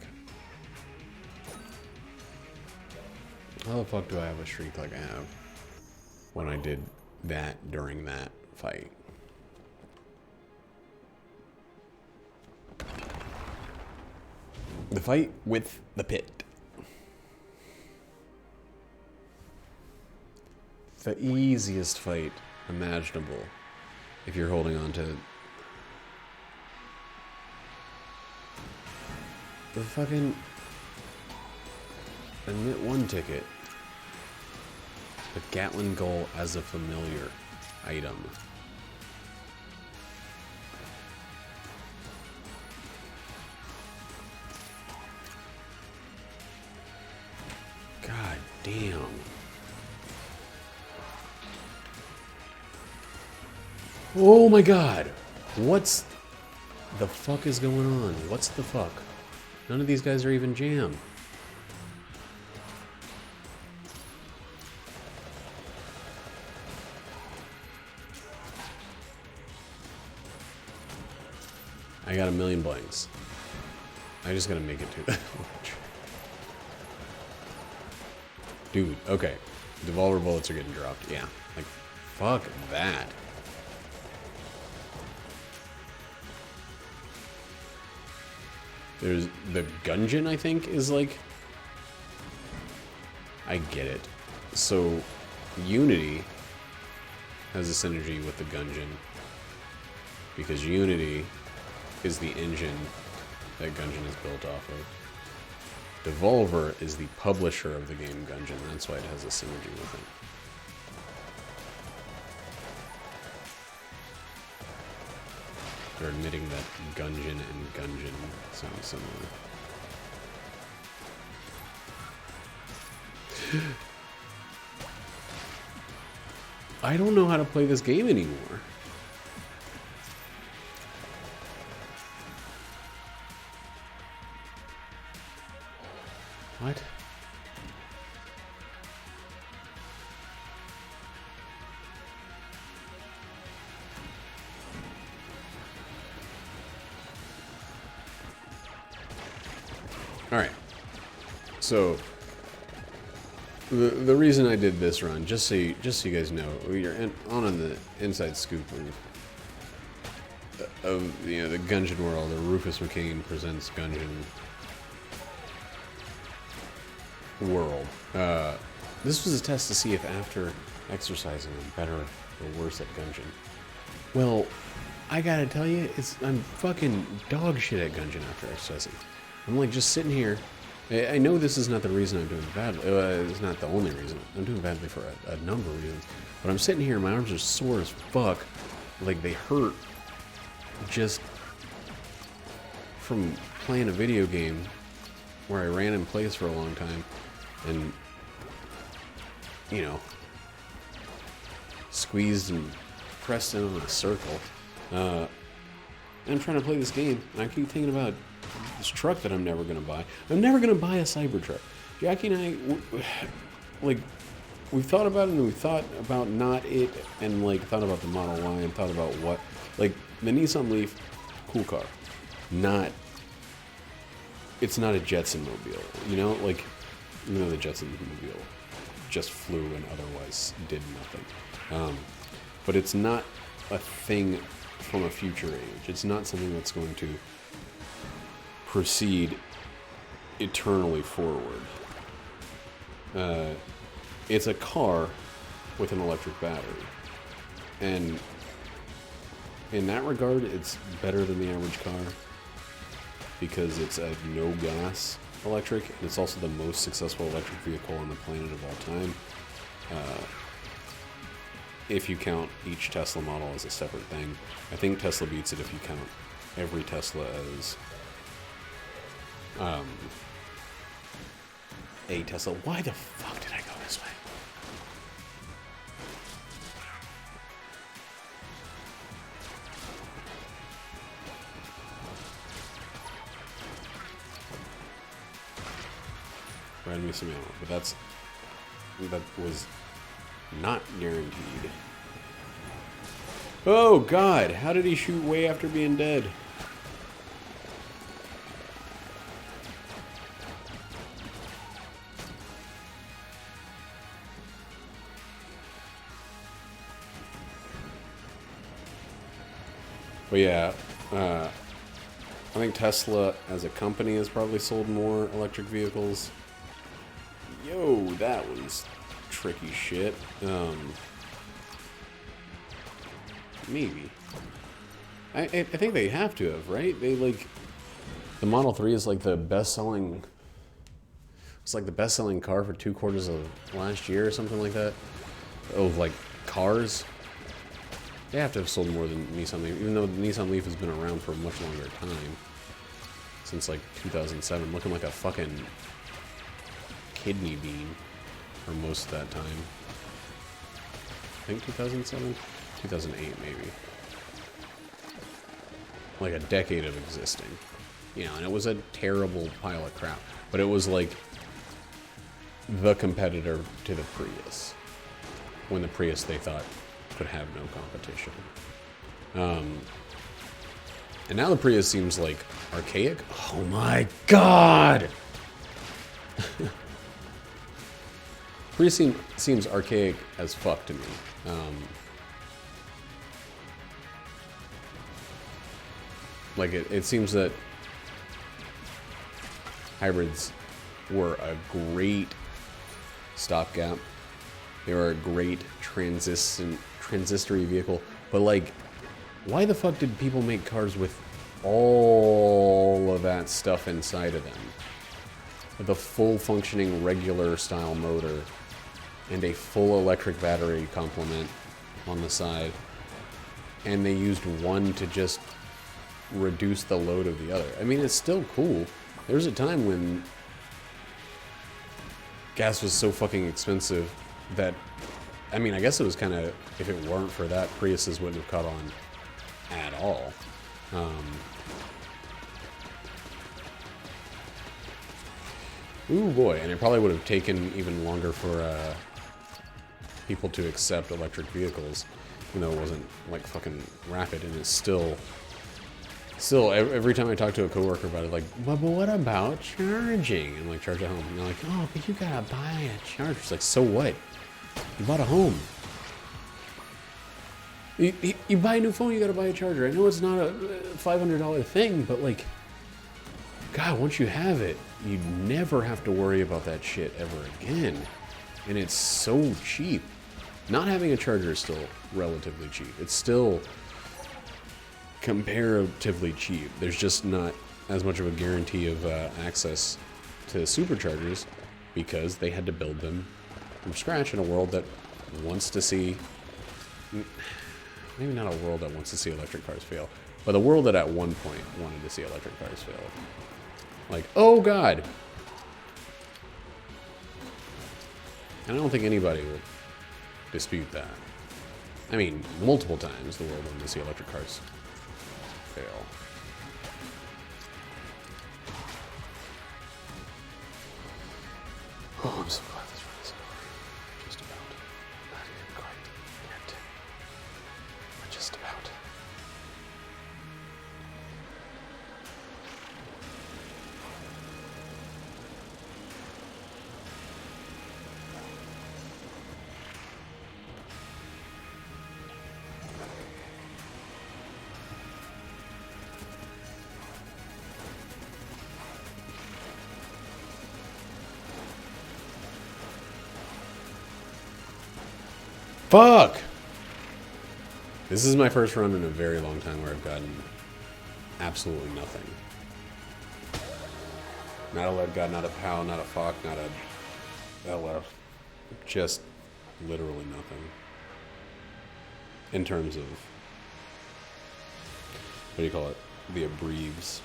Speaker 1: How the fuck do I have a streak like I have when I did that during that fight? The fight with the pit. The easiest fight imaginable if you're holding on to the fucking admit 1 ticket. The Gatling Gull as a familiar item. God damn. Oh my god. What's the fuck is going on? What's the fuck? None of these guys are even jammed. I got a million blanks. I just gotta make it to that much. Dude, okay. Devolver bullets are getting dropped. Yeah. Like, fuck that. There's the Gungeon, I think, is like... I get it. So, Unity has a synergy with the Gungeon. Because Unity is the engine that Gungeon is built off of. Devolver is the publisher of the game Gungeon. That's why it has a synergy with it. They're admitting that Gungeon and Gungeon sound similar. I don't know how to play this game anymore. What? All right. So the reason I did this run, just so you guys know, we're on the inside scoop of the Gungeon world. The Rufus McCain presents Gungeon world. This was a test to see if after exercising I'm better or worse at Gungeon. Well, I gotta tell you, I'm fucking dog shit at Gungeon after exercising. I'm like just sitting here. I know this is not the reason I'm doing badly. It's not the only reason. I'm doing badly for a number of reasons. But I'm sitting here, my arms are sore as fuck. Like they hurt just from playing a video game where I ran in place for a long time and, you know, squeezed and pressed in a circle. I'm trying to play this game, and I keep thinking about this truck that I'm never going to buy. I'm never going to buy a Cybertruck. Jackie and I, like, we've thought about it, and we thought about not it, and, like, thought about the Model Y, and thought about what, like, the Nissan Leaf, cool car. It's not a Jetson mobile, you know? Like, you know, the Jetson mobile just flew and otherwise did nothing. But it's not a thing from a future age. It's not something that's going to proceed eternally forward. It's a car with an electric battery. And in that regard, it's better than the average car because it's a no-gas electric, and it's also the most successful electric vehicle on the planet of all time. If you count each Tesla model as a separate thing. I think Tesla beats it if you count every Tesla as a Tesla. Why the fuck did I go this way? Grab me some ammo, but that was not guaranteed. Oh god, how did he shoot way after being dead? But yeah, I think Tesla as a company has probably sold more electric vehicles. Yo, that was tricky shit. Maybe. I think they have to have, right? They like the Model 3 is like the best-selling. It's like the best-selling car for 2/4 of last year or something like that. Of like cars. They have to have sold more than Nissan Leaf, even though the Nissan Leaf has been around for a much longer time. Since like 2007, looking like a fucking kidney bean for most of that time. I think 2007? 2008 maybe. Like a decade of existing. You know, and it was a terrible pile of crap. But it was like the competitor to the Prius. When the Prius they thought could have no competition. And now the Prius seems like archaic. Oh my god! Prius seems archaic as fuck to me. Like it seems that hybrids were a great stopgap. They were a great transistory vehicle. But like, why the fuck did people make cars with all of that stuff inside of them? With a full functioning regular style motor and a full electric battery complement on the side. And they used one to just reduce the load of the other. I mean, it's still cool. There was a time when gas was so fucking expensive that, I mean, I guess it was kind of, if it weren't for that, Priuses wouldn't have caught on at all. Ooh boy, and it probably would have taken even longer for people to accept electric vehicles, even though it wasn't like fucking rapid, and it's still every time I talk to a coworker about it, like, but what about charging? I'm like, charge at home. And they're like, oh, but you gotta buy a charger. It's like, so what? You bought a home. You buy a new phone, you gotta buy a charger. I know it's not a $500 thing, but like, God, once you have it, you never have to worry about that shit ever again. And it's so cheap. Not having a charger is still relatively cheap. It's still comparatively cheap. There's just not as much of a guarantee of access to superchargers because they had to build them from scratch in a world that wants to see, maybe not a world that wants to see electric cars fail, but a world that at one point wanted to see electric cars fail. Like, oh god. And I don't think anybody would dispute that. I mean, multiple times the world wanted to see electric cars fail. Oh, I'm so glad this run is over. Just about. Not even quite yet. But just about. Fuck! This is my first run in a very long time where I've gotten absolutely nothing. Not a lead god, not a POW, not a FOC, not a LF. Just literally nothing. In terms of, what do you call it? The abreves.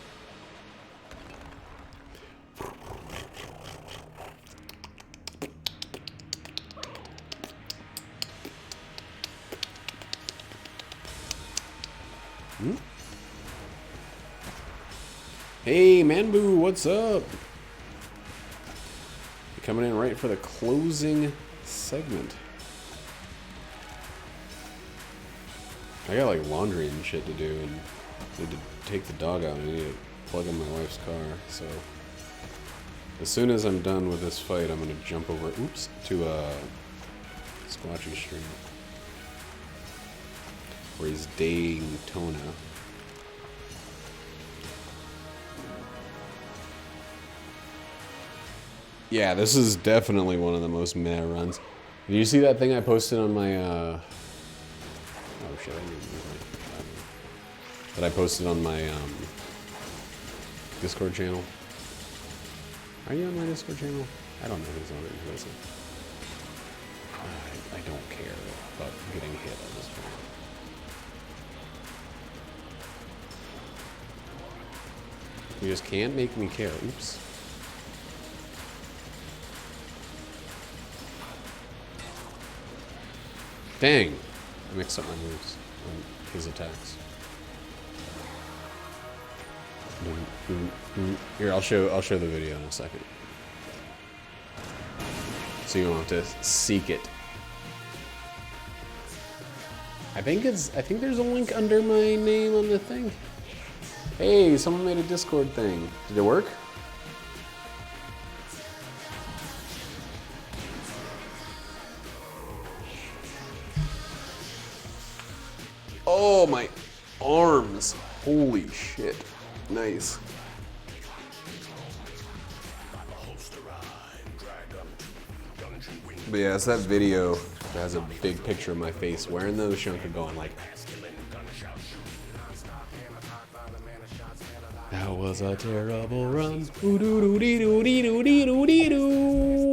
Speaker 1: Hey, Manboo, what's up? You're coming in right for the closing segment. I got like laundry and shit to do, and need to take the dog out. I need to plug in my wife's car. So as soon as I'm done with this fight, I'm gonna jump over, to Squatchy stream, where he's Daytona. Yeah, this is definitely one of the most meh runs. Did you see that thing I posted on my, oh shit, I didn't use my, that I posted on my, Discord channel? Are you on my Discord channel? I don't know who's on it. Listen. I don't care about getting hit at this point. You just can't make me care. Oops. Dang! I mixed up my moves on his attacks. Here, I'll show the video in a second, so you don't have to seek it. I think there's a link under my name on the thing. Hey, someone made a Discord thing. Did it work? Oh, my arms. Holy shit. Nice. But yeah, it's that video that has a big picture of my face wearing those Shunka going like, that was a terrible run. Ooh, doo, doo, dee, doo, dee, doo, dee, doo, dee, doo.